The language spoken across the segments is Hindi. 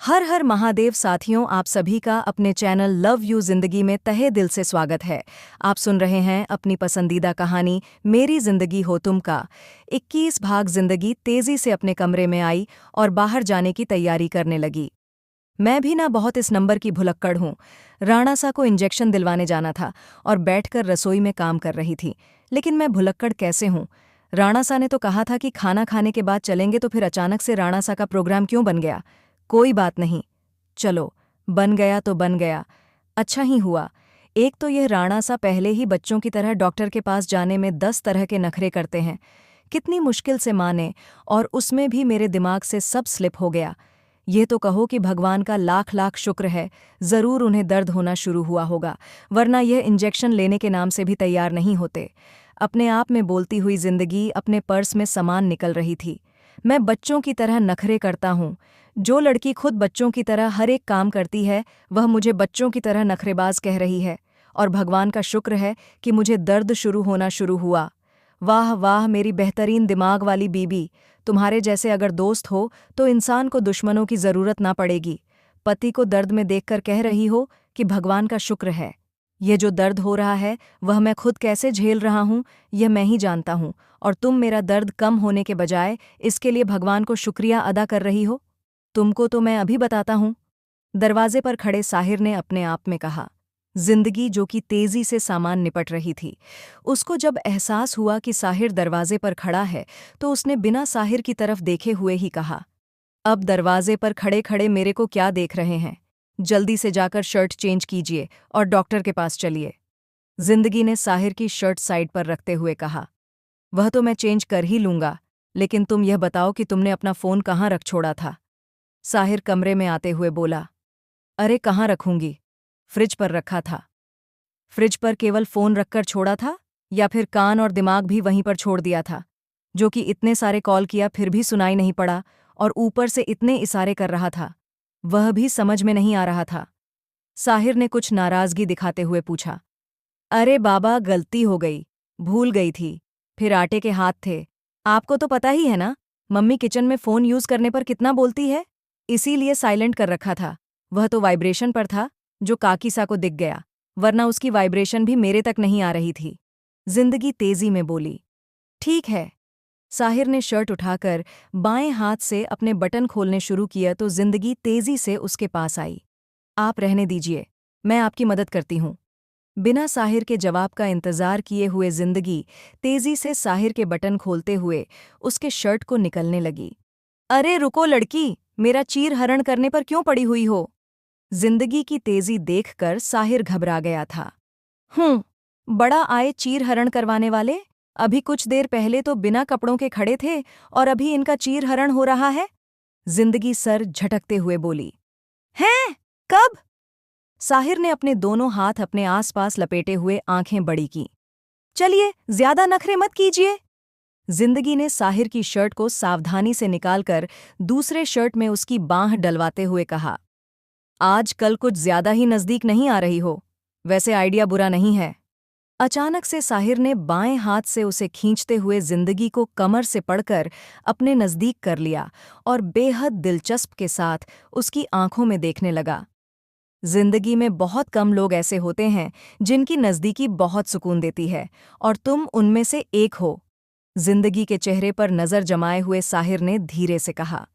हर हर महादेव साथियों, आप सभी का अपने चैनल लव यू जिंदगी में तहे दिल से स्वागत है। आप सुन रहे हैं अपनी पसंदीदा कहानी मेरी जिंदगी हो तुम का। 21 भाग जिंदगी तेजी से अपने कमरे में आई और बाहर जाने की तैयारी करने लगी। मैं भी ना बहुत इस नंबर की भुलक्कड़ हूँ। राणा सा को इंजेक्शन दिलवाने जाना था और बैठकर रसोई में काम कर रही थी, लेकिन मैं भुलक्कड़ कैसे हूँ। राणा सा ने तो कहा था कि खाना खाने के बाद चलेंगे, तो फिर अचानक से राणा सा का प्रोग्राम क्यों बन गया। कोई बात नहीं, चलो, बन गया तो बन गया। अच्छा ही हुआ। एक तो यह राणा सा पहले ही बच्चों की तरह डॉक्टर के पास जाने में 10 तरह के नखरे करते हैं। कितनी मुश्किल से माने, और उसमें भी मेरे दिमाग से सब स्लिप हो गया। ये तो कहो कि भगवान का लाख लाख शुक्र है, ज़रूर उन्हें दर्द होना शुरू हुआ होगा, वरना यह इंजेक्शन लेने के नाम से भी तैयार नहीं होते। अपने आप में बोलती हुई जिंदगी अपने पर्स में सामान निकल रही थी। मैं बच्चों की तरह नखरे करता हूँ। जो लड़की खुद बच्चों की तरह हर एक काम करती है, वह मुझे बच्चों की तरह नखरेबाज कह रही है। और भगवान का शुक्र है कि मुझे दर्द शुरू हुआ। वाह वाह मेरी बेहतरीन दिमाग वाली बीबी, तुम्हारे जैसे अगर दोस्त हो तो इंसान को दुश्मनों की जरूरत ना पड़ेगी। पति को दर्द में देखकर कह रही हो कि भगवान का शुक्र है। ये जो दर्द हो रहा है वह मैं खुद कैसे झेल रहा हूँ, यह मैं ही जानता हूँ, और तुम मेरा दर्द कम होने के बजाय इसके लिए भगवान को शुक्रिया अदा कर रही हो। तुमको तो मैं अभी बताता हूँ, दरवाजे पर खड़े साहिर ने अपने आप में कहा। जिंदगी जो कि तेजी से सामान निपट रही थी, उसको जब एहसास हुआ कि साहिर दरवाजे पर खड़ा है, तो उसने बिना साहिर की तरफ देखे हुए ही कहा, अब दरवाजे पर खड़े खड़े मेरे को क्या देख रहे हैं, जल्दी से जाकर शर्ट चेंज कीजिए और डॉक्टर के पास चलिए। जिंदगी ने साहिर की शर्ट साइड पर रखते हुए कहा, वह तो मैं चेंज कर ही लूंगा, लेकिन तुम यह बताओ कि तुमने अपना फोन कहाँ रख छोड़ा था। साहिर कमरे में आते हुए बोला, अरे कहाँ रखूंगी, फ्रिज पर रखा था। फ्रिज पर केवल फोन रखकर छोड़ा था, या फिर कान और दिमाग भी वहीं पर छोड़ दिया था, जो कि इतने सारे कॉल किया फिर भी सुनाई नहीं पड़ा, और ऊपर से इतने इशारे कर रहा था, वह भी समझ में नहीं आ रहा था। साहिर ने कुछ नाराजगी दिखाते हुए पूछा, अरे बाबा गलती हो गई, भूल गई थी, फिर आटे के हाथ थे। आपको तो पता ही है ना, मम्मी किचन में फोन यूज करने पर कितना बोलती है, इसीलिए साइलेंट कर रखा था। वह तो वाइब्रेशन पर था, जो काकीसा को दिख गया, वरना उसकी वाइब्रेशन भी मेरे तक नहीं आ रही थी। जिंदगी तेजी में बोली, ठीक है। साहिर ने शर्ट उठाकर बाएं हाथ से अपने बटन खोलने शुरू किया तो जिंदगी तेजी से उसके पास आई। आप रहने दीजिए, मैं आपकी मदद करती हूँ। बिना साहिर के जवाब का इंतजार किए हुए जिंदगी तेजी से साहिर के बटन खोलते हुए उसके शर्ट को निकलने लगी। अरे रुको लड़की, मेरा चीर हरण करने पर क्यों पड़ी हुई हो। जिंदगी की तेजी देखकर साहिर घबरा गया था। बड़ा आए चीर हरण करवाने वाले, अभी कुछ देर पहले तो बिना कपड़ों के खड़े थे और अभी इनका चीर हरण हो रहा है। जिंदगी सर झटकते हुए बोली, हैं? कब? साहिर ने अपने दोनों हाथ अपने आसपास लपेटे हुए आंखें बड़ी की। चलिए, ज्यादा नखरे मत कीजिए। जिंदगी ने साहिर की शर्ट को सावधानी से निकालकर दूसरे शर्ट में उसकी बांह डलवाते हुए कहा, आज कल कुछ ज्यादा ही नजदीक नहीं आ रही हो, वैसे आइडिया बुरा नहीं है। अचानक से साहिर ने बाएं हाथ से उसे खींचते हुए जिंदगी को कमर से पकड़कर अपने नजदीक कर लिया और बेहद दिलचस्प के साथ उसकी आंखों में देखने लगा। जिंदगी में बहुत कम लोग ऐसे होते हैं जिनकी नज़दीकी बहुत सुकून देती है, और तुम उनमें से एक हो। जिंदगी के चेहरे पर नज़र जमाए हुए साहिर ने धीरे से कहा।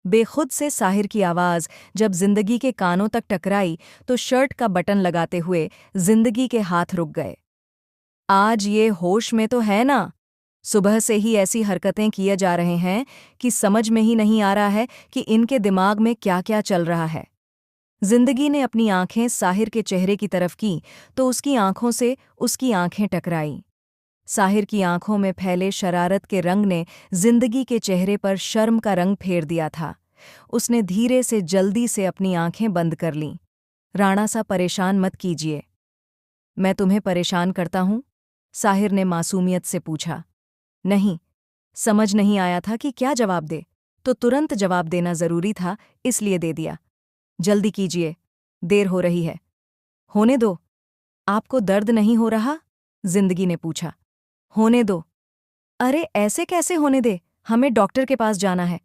बेखुद से साहिर की आवाज़ जब जिंदगी के कानों तक टकराई तो शर्ट का बटन लगाते हुए जिंदगी के हाथ रुक गए। आज ये होश में तो है ना? सुबह से ही ऐसी हरकतें किए जा रहे हैं कि समझ में ही नहीं आ रहा है कि इनके दिमाग में क्या क्या चल रहा है। जिंदगी ने अपनी आंखें साहिर के चेहरे की तरफ की तो उसकी आंखों से उसकी आंखें टकराईं। साहिर की आंखों में फैले शरारत के रंग ने जिंदगी के चेहरे पर शर्म का रंग फेर दिया था। उसने धीरे से जल्दी से अपनी आंखें बंद कर लीं। राणा सा परेशान मत कीजिए। मैं तुम्हें परेशान करता हूँ? साहिर ने मासूमियत से पूछा। नहीं, समझ नहीं आया था कि क्या जवाब दे, तो तुरंत जवाब देना जरूरी था, इसलिए दे दिया। जल्दी कीजिए, देर हो रही है। होने दो। आपको दर्द नहीं हो रहा? जिंदगी ने पूछा। होने दो। अरे ऐसे कैसे होने दे, हमें डॉक्टर के पास जाना है।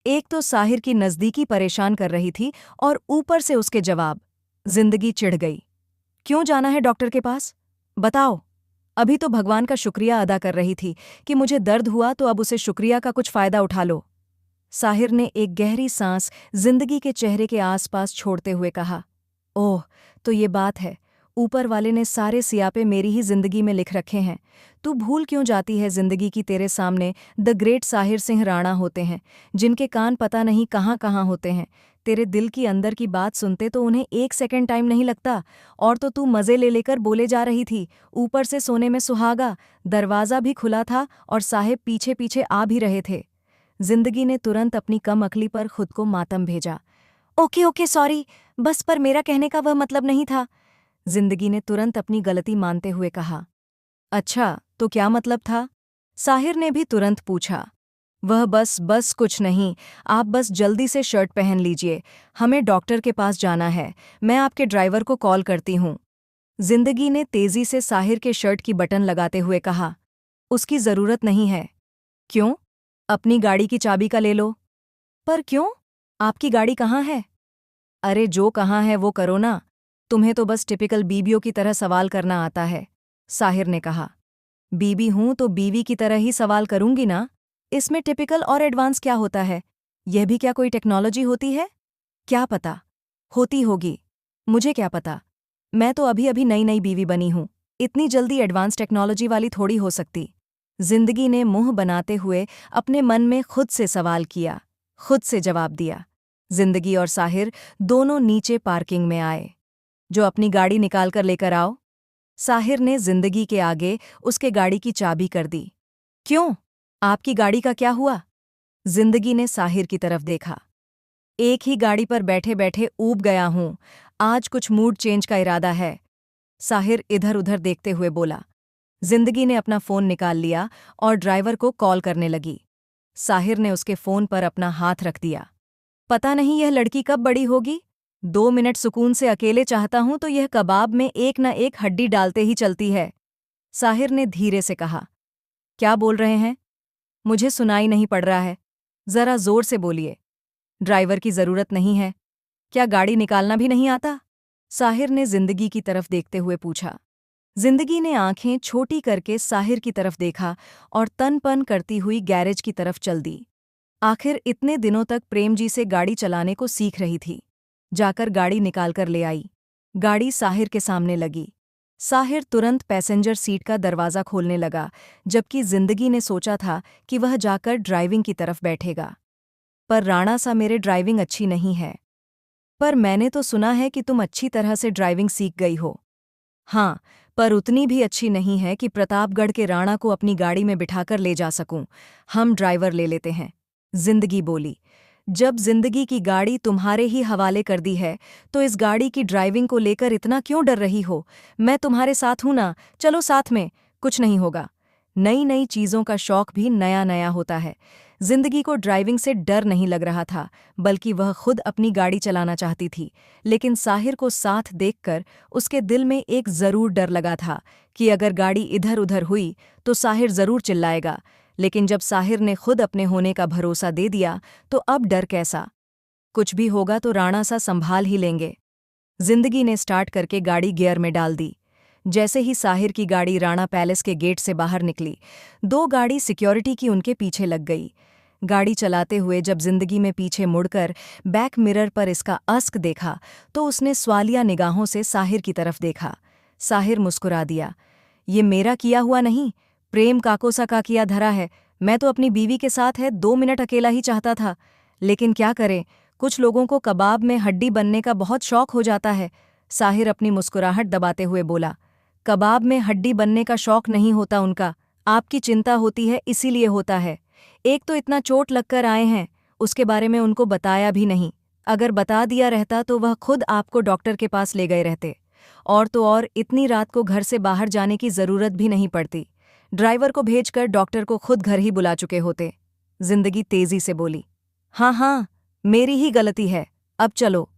एक तो साहिर की नज़दीकी परेशान कर रही थी और ऊपर से उसके जवाब। जिंदगी चिढ़ गई। क्यों जाना है डॉक्टर के पास? बताओ। अभी तो भगवान का शुक्रिया अदा कर रही थी कि मुझे दर्द हुआ तो अब उसे शुक्रिया का कुछ फायदा उठा लो। साहिर ने एक गहरी सांस जिंदगी के चेहरे के आसपास छोड़ते हुए कहा। ओह, तो ये बात है। ऊपर वाले ने सारे सियापे मेरी ही जिंदगी में लिख रखे हैं। तू भूल क्यों जाती है जिंदगी की तेरे सामने द ग्रेट साहिर सिंह राणा होते हैं, जिनके कान पता नहीं कहाँ कहाँ होते हैं। तेरे दिल की अंदर की बात सुनते तो उन्हें एक सेकंड टाइम नहीं लगता। और तो तू मज़े ले लेकर बोले जा रही थी, ऊपर से सोने में सुहागा। दरवाज़ा भी खुला था और साहिब पीछे पीछे आ भी रहे थे। जिंदगी ने तुरंत अपनी कम अकली पर खुद को मातम भेजा। ओके ओके सॉरी, बस पर मेरा कहने का वह मतलब नहीं था। जिंदगी ने तुरंत अपनी गलती मानते हुए कहा। अच्छा, तो क्या मतलब था? साहिर ने भी तुरंत पूछा। वह बस कुछ नहीं। आप बस जल्दी से शर्ट पहन लीजिए, हमें डॉक्टर के पास जाना है। मैं आपके ड्राइवर को कॉल करती हूँ। जिंदगी ने तेजी से साहिर के शर्ट की बटन लगाते हुए कहा। उसकी जरूरत नहीं है। क्यों? अपनी गाड़ी की चाबी का ले लो। पर क्यों? आपकी गाड़ी कहाँ है? अरे जो कहाँ है वो करो ना। तुम्हें तो बस टिपिकल बीबियों की तरह सवाल करना आता है, साहिर ने कहा। बीबी हूं तो बीवी की तरह ही सवाल करूंगी ना। इसमें टिपिकल और एडवांस क्या होता है? यह भी क्या कोई टेक्नोलॉजी होती है? क्या पता। होती होगी। मुझे क्या पता। मैं तो अभी अभी नई नई बीवी बनी हूं। इतनी जल्दी एडवांस टेक्नोलॉजी वाली थोड़ी हो सकती। जिंदगी ने मुंह बनाते हुए अपने मन में खुद से सवाल किया, खुद से जवाब दिया। जिंदगी और साहिर दोनों नीचे पार्किंग में आए। जो अपनी गाड़ी निकाल कर लेकर आओ। साहिर ने जिंदगी के आगे उसके गाड़ी की चाबी कर दी। क्यों? आपकी गाड़ी का क्या हुआ? जिंदगी ने साहिर की तरफ देखा। एक ही गाड़ी पर बैठे बैठे ऊब गया हूं। आज कुछ मूड चेंज का इरादा है। साहिर इधर उधर देखते हुए बोला। जिंदगी ने अपना फोन निकाल लिया और ड्राइवर को कॉल करने लगी। साहिर ने उसके फोन पर अपना हाथ रख दिया। पता नहीं यह लड़की कब बड़ी होगी। 2 मिनट सुकून से अकेले चाहता हूं तो यह कबाब में एक न एक हड्डी डालते ही चलती है। साहिर ने धीरे से कहा। क्या बोल रहे हैं? मुझे सुनाई नहीं पड़ रहा है। जरा जोर से बोलिए। ड्राइवर की जरूरत नहीं है। क्या गाड़ी निकालना भी नहीं आता? साहिर ने जिंदगी की तरफ देखते हुए पूछा। जिंदगी ने आंखें छोटी करके साहिर की तरफ देखा और तनपन करती हुई गैरेज की तरफ चल दी। आखिर इतने दिनों तक प्रेम जी से गाड़ी चलाने को सीख रही थी। जाकर गाड़ी निकालकर ले आई। गाड़ी साहिर के सामने लगी। साहिर तुरंत पैसेंजर सीट का दरवाज़ा खोलने लगा, जबकि जिंदगी ने सोचा था कि वह जाकर ड्राइविंग की तरफ बैठेगा। पर राणा सा मेरे ड्राइविंग अच्छी नहीं है। पर मैंने तो सुना है कि तुम अच्छी तरह से ड्राइविंग सीख गई हो। हाँ, पर उतनी भी अच्छी नहीं है कि प्रतापगढ़ के राणा को अपनी गाड़ी में बिठाकर ले जा सकूं। हम ड्राइवर ले लेते हैं, जिंदगी बोली। जब जिंदगी की गाड़ी तुम्हारे ही हवाले कर दी है तो इस गाड़ी की ड्राइविंग को लेकर इतना क्यों डर रही हो? मैं तुम्हारे साथ हूं ना, चलो साथ में, कुछ नहीं होगा। नई नई चीज़ों का शौक भी नया नया होता है। जिंदगी को ड्राइविंग से डर नहीं लग रहा था, बल्कि वह खुद अपनी गाड़ी चलाना चाहती थी। लेकिन साहिर को साथ देखकर उसके दिल में एक जरूर डर लगा था कि अगर गाड़ी इधर उधर हुई तो साहिर जरूर चिल्लाएगा। लेकिन जब साहिर ने खुद अपने होने का भरोसा दे दिया तो अब डर कैसा? कुछ भी होगा तो राणा सा संभाल ही लेंगे। जिंदगी ने स्टार्ट करके गाड़ी गियर में डाल दी। जैसे ही साहिर की गाड़ी राणा पैलेस के गेट से बाहर निकली, 2 गाड़ी सिक्योरिटी की उनके पीछे लग गई। गाड़ी चलाते हुए जब जिंदगी में पीछे मुड़कर बैक मिरर पर इसका अस्क देखा तो उसने सवालिया निगाहों से साहिर की तरफ देखा। साहिर मुस्कुरा दिया। ये मेरा किया हुआ नहीं, प्रेम काकोसा का किया धरा है। मैं तो अपनी बीवी के साथ है 2 मिनट अकेला ही चाहता था। लेकिन क्या करें, कुछ लोगों को कबाब में हड्डी बनने का बहुत शौक हो जाता है। साहिर अपनी मुस्कुराहट दबाते हुए बोला। कबाब में हड्डी बनने का शौक नहीं होता उनका, आपकी चिंता होती है इसीलिए होता है। एक तो इतना चोट लगकर आए हैं, उसके बारे में उनको बताया भी नहीं। अगर बता दिया रहता तो वह खुद आपको डॉक्टर के पास ले गए रहते। और तो और इतनी रात को घर से बाहर जाने की जरूरत भी नहीं पड़ती। ड्राइवर को भेजकर डॉक्टर को खुद घर ही बुला चुके होते। जिंदगी तेजी से बोली। हाँ हाँ, मेरी ही गलती है, अब चलो।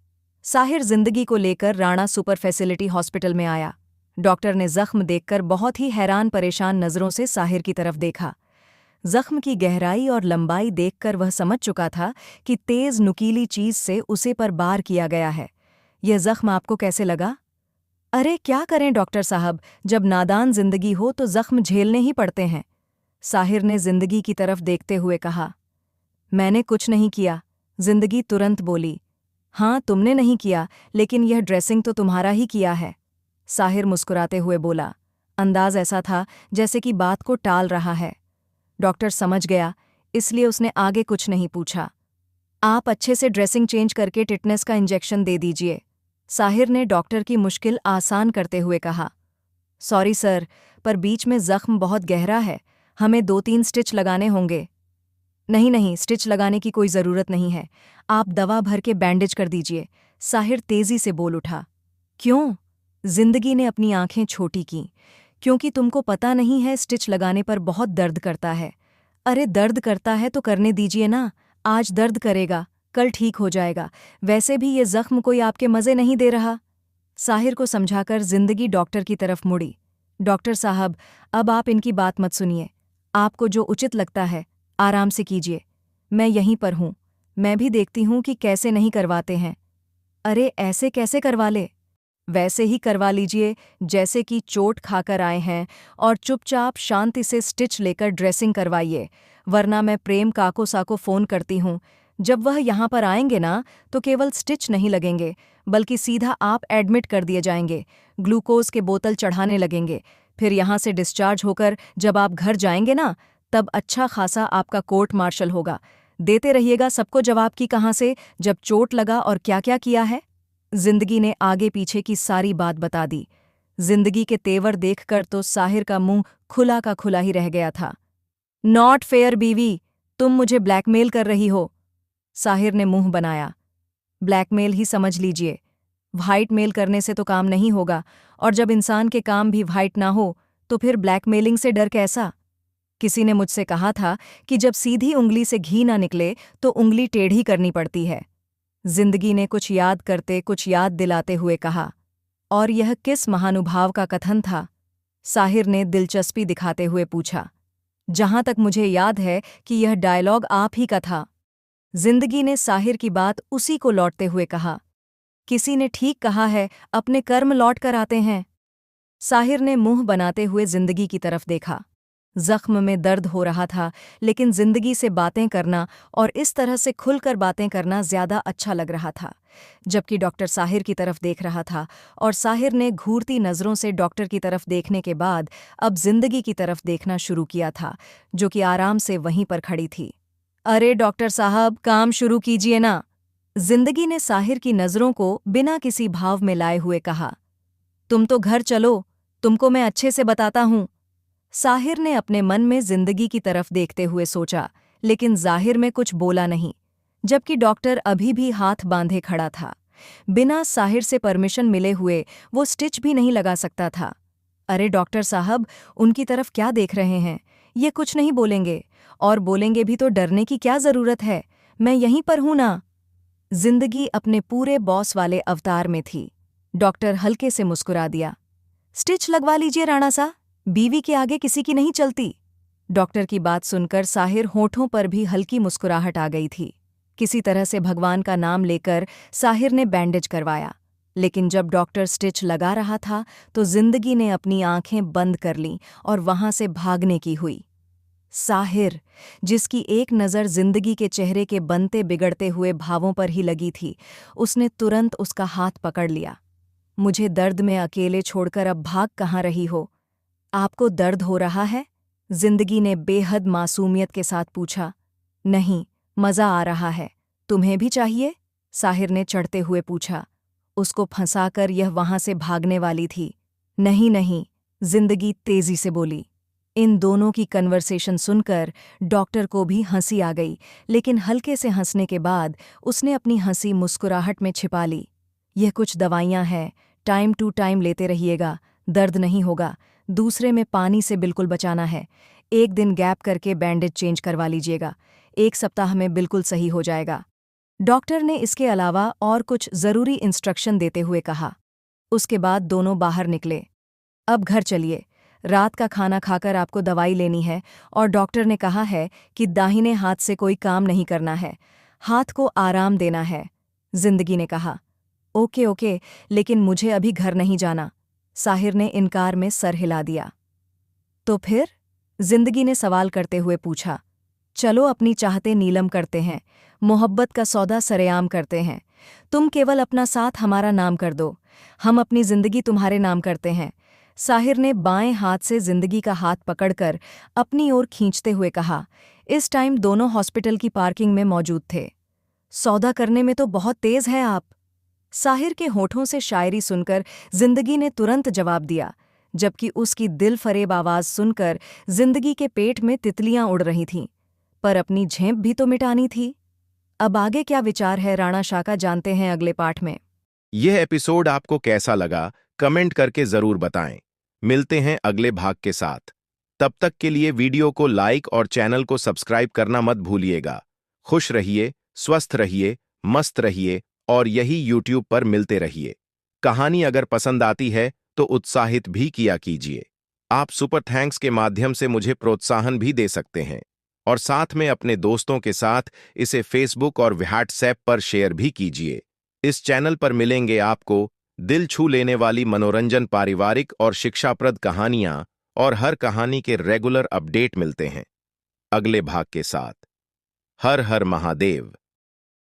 साहिर जिंदगी को लेकर राणा सुपर फैसिलिटी हॉस्पिटल में आया। डॉक्टर ने जख्म देखकर बहुत ही हैरान परेशान नजरों से साहिर की तरफ देखा। जख्म की गहराई और लंबाई देखकर वह समझ चुका था कि तेज नुकीली चीज से उसे पर बार किया गया है। यह जख्म आपको कैसे लगा? अरे क्या करें डॉक्टर साहब, जब नादान जिंदगी हो तो जख्म झेलने ही पड़ते हैं। साहिर ने जिंदगी की तरफ देखते हुए कहा। मैंने कुछ नहीं किया, जिंदगी तुरंत बोली। हाँ, तुमने नहीं किया, लेकिन यह ड्रेसिंग तो तुम्हारा ही किया है। साहिर मुस्कुराते हुए बोला। अंदाज ऐसा था जैसे कि बात को टाल रहा है। डॉक्टर समझ गया, इसलिए उसने आगे कुछ नहीं पूछा। आप अच्छे से ड्रेसिंग चेंज करके टिटनेस का इंजेक्शन दे दीजिए, साहिर ने डॉक्टर की मुश्किल आसान करते हुए कहा। सॉरी सर, पर बीच में जख्म बहुत गहरा है, हमें 2-3 स्टिच लगाने होंगे। नहीं नहीं, स्टिच लगाने की कोई ज़रूरत नहीं है, आप दवा भर के बैंडेज कर दीजिए, साहिर तेजी से बोल उठा। क्यों? जिंदगी ने अपनी आंखें छोटी कीं। क्योंकि तुमको पता नहीं है, स्टिच लगाने पर बहुत दर्द करता है। अरे दर्द करता है तो करने दीजिए ना, आज दर्द करेगा, कल ठीक हो जाएगा। वैसे भी ये जख्म कोई आपके मज़े नहीं दे रहा। साहिर को समझाकर जिंदगी डॉक्टर की तरफ मुड़ी। डॉक्टर साहब, अब आप इनकी बात मत सुनिए, आपको जो उचित लगता है आराम से कीजिए, मैं यहीं पर हूँ, मैं भी देखती हूँ कि कैसे नहीं करवाते हैं। अरे ऐसे कैसे करवा ले? वैसे ही करवा लीजिए जैसे कि चोट खाकर आए हैं, और चुपचाप शांति से स्टिच लेकर ड्रेसिंग करवाइए, वरना मैं प्रेम काको साको फ़ोन करती हूँ। जब वह यहाँ पर आएंगे ना, तो केवल स्टिच नहीं लगेंगे, बल्कि सीधा आप एडमिट कर दिए जाएंगे, ग्लूकोज के बोतल चढ़ाने लगेंगे। फिर यहाँ से डिस्चार्ज होकर जब आप घर जाएंगे ना, तब अच्छा खासा आपका कोर्ट मार्शल होगा। देते रहिएगा सबको जवाब कि कहाँ से, जब चोट लगा और क्या क्या किया है। जिंदगी ने आगे पीछे की सारी बात बता दी। जिंदगी के तेवर देखकर तो साहिर का मुंह खुला का खुला ही रह गया था। नॉट फेयर बीवी, तुम मुझे ब्लैकमेल कर रही हो, साहिर ने मुंह बनाया। ब्लैकमेल ही समझ लीजिए, व्हाइट मेल करने से तो काम नहीं होगा, और जब इंसान के काम भी व्हाइट ना हो तो फिर ब्लैकमेलिंग से डर कैसा? किसी ने मुझसे कहा था कि जब सीधी उंगली से घी ना निकले तो उंगली टेढ़ी करनी पड़ती है। जिंदगी ने कुछ याद करते कुछ याद दिलाते हुए कहा। और यह किस महानुभाव का कथन था? साहिर ने दिलचस्पी दिखाते हुए पूछा। जहां तक मुझे याद है कि यह डायलॉग आप ही का था। जिंदगी ने साहिर की बात उसी को लौटते हुए कहा। किसी ने ठीक कहा है, अपने कर्म लौट कर आते हैं। साहिर ने मुंह बनाते हुए जिंदगी की तरफ देखा। जख्म में दर्द हो रहा था, लेकिन जिंदगी से बातें करना और इस तरह से खुलकर बातें करना ज्यादा अच्छा लग रहा था। जबकि डॉक्टर साहिर की तरफ देख रहा था, और साहिर ने घूरती नज़रों से डॉक्टर की तरफ देखने के बाद अब जिंदगी की तरफ देखना शुरू किया था, जो कि आराम से वहीं पर खड़ी थी। अरे डॉक्टर साहब, काम शुरू कीजिए ना, जिंदगी ने साहिर की नज़रों को बिना किसी भाव में लाए हुए कहा। तुम तो घर चलो, तुमको मैं अच्छे से बताता हूँ। साहिर ने अपने मन में जिंदगी की तरफ देखते हुए सोचा, लेकिन जाहिर में कुछ बोला नहीं, जबकि डॉक्टर अभी भी हाथ बांधे खड़ा था। बिना साहिर से परमिशन मिले हुए वो स्टिच भी नहीं लगा सकता था। अरे डॉक्टर साहब, उनकी तरफ क्या देख रहे हैं? ये कुछ नहीं बोलेंगे, और बोलेंगे भी तो डरने की क्या जरूरत है, मैं यहीं पर हूं ना। जिंदगी अपने पूरे बॉस वाले अवतार में थी। डॉक्टर हल्के से मुस्कुरा दिया। स्टिच लगवा लीजिए राणा सा, बीवी के आगे किसी की नहीं चलती। डॉक्टर की बात सुनकर साहिर होठों पर भी हल्की मुस्कुराहट आ गई थी। किसी तरह से भगवान का नाम लेकर साहिर ने बैंडेज करवाया, लेकिन जब डॉक्टर स्टिच लगा रहा था तो जिंदगी ने अपनी आंखें बंद कर लीं और वहां से भागने की हुई। साहिर, जिसकी एक नज़र जिंदगी के चेहरे के बनते बिगड़ते हुए भावों पर ही लगी थी, उसने तुरंत उसका हाथ पकड़ लिया। मुझे दर्द में अकेले छोड़कर अब भाग कहाँ रही हो? आपको दर्द हो रहा है? जिंदगी ने बेहद मासूमियत के साथ पूछा। नहीं, मज़ा आ रहा है। तुम्हें भी चाहिए? साहिर ने चढ़ते हुए पूछा। उसको फंसाकर यह वहां से भागने वाली थी। नहीं नहीं, जिंदगी तेजी से बोली। इन दोनों की कन्वर्सेशन सुनकर डॉक्टर को भी हंसी आ गई, लेकिन हल्के से हंसने के बाद उसने अपनी हंसी मुस्कुराहट में छिपा ली। यह कुछ दवाइयां हैं, टाइम टू टाइम लेते रहिएगा, दर्द नहीं होगा। दूसरे में पानी से बिल्कुल बचाना है। एक दिन गैप करके बैंडेज चेंज करवा लीजिएगा, 1 सप्ताह में बिल्कुल सही हो जाएगा। डॉक्टर ने इसके अलावा और कुछ ज़रूरी इंस्ट्रक्शन देते हुए कहा। उसके बाद दोनों बाहर निकले। अब घर चलिए, रात का खाना खाकर आपको दवाई लेनी है और डॉक्टर ने कहा है कि दाहिने हाथ से कोई काम नहीं करना है, हाथ को आराम देना है। जिंदगी ने कहा, ओके ओके, लेकिन मुझे अभी घर नहीं जाना। साहिर ने इनकार में सर हिला दिया। तो फिर? जिंदगी ने सवाल करते हुए पूछा। चलो अपनी चाहते नीलम करते हैं, मोहब्बत का सौदा सरेआम करते हैं। तुम केवल अपना साथ हमारा नाम कर दो, हम अपनी जिंदगी तुम्हारे नाम करते हैं। साहिर ने बाएं हाथ से जिंदगी का हाथ पकड़कर अपनी ओर खींचते हुए कहा। इस टाइम दोनों हॉस्पिटल की पार्किंग में मौजूद थे। सौदा करने में तो बहुत तेज है आप। साहिर के होठों से शायरी सुनकर जिंदगी ने तुरंत जवाब दिया, जबकि उसकी दिल फरेब आवाज सुनकर जिंदगी के पेट में तितलियां उड़ रही थीं। पर अपनी झेंप भी तो मिटानी थी। अब आगे क्या विचार है राणा शाह का, जानते हैं अगले पाठ में। यह एपिसोड आपको कैसा लगा, कमेंट करके जरूर बताएं। मिलते हैं अगले भाग के साथ। तब तक के लिए वीडियो को लाइक और चैनल को सब्सक्राइब करना मत भूलिएगा। खुश रहिए, स्वस्थ रहिए, मस्त रहिए और यही YouTube पर मिलते रहिए। कहानी अगर पसंद आती है तो उत्साहित भी किया कीजिए। आप सुपर थैंक्स के माध्यम से मुझे प्रोत्साहन भी दे सकते हैं और साथ में अपने दोस्तों के साथ इसे फेसबुक और व्हाट्सएप पर शेयर भी कीजिए। इस चैनल पर मिलेंगे आपको दिल छू लेने वाली मनोरंजन, पारिवारिक और शिक्षाप्रद कहानियां और हर कहानी के रेगुलर अपडेट मिलते हैं अगले भाग के साथ। हर हर महादेव।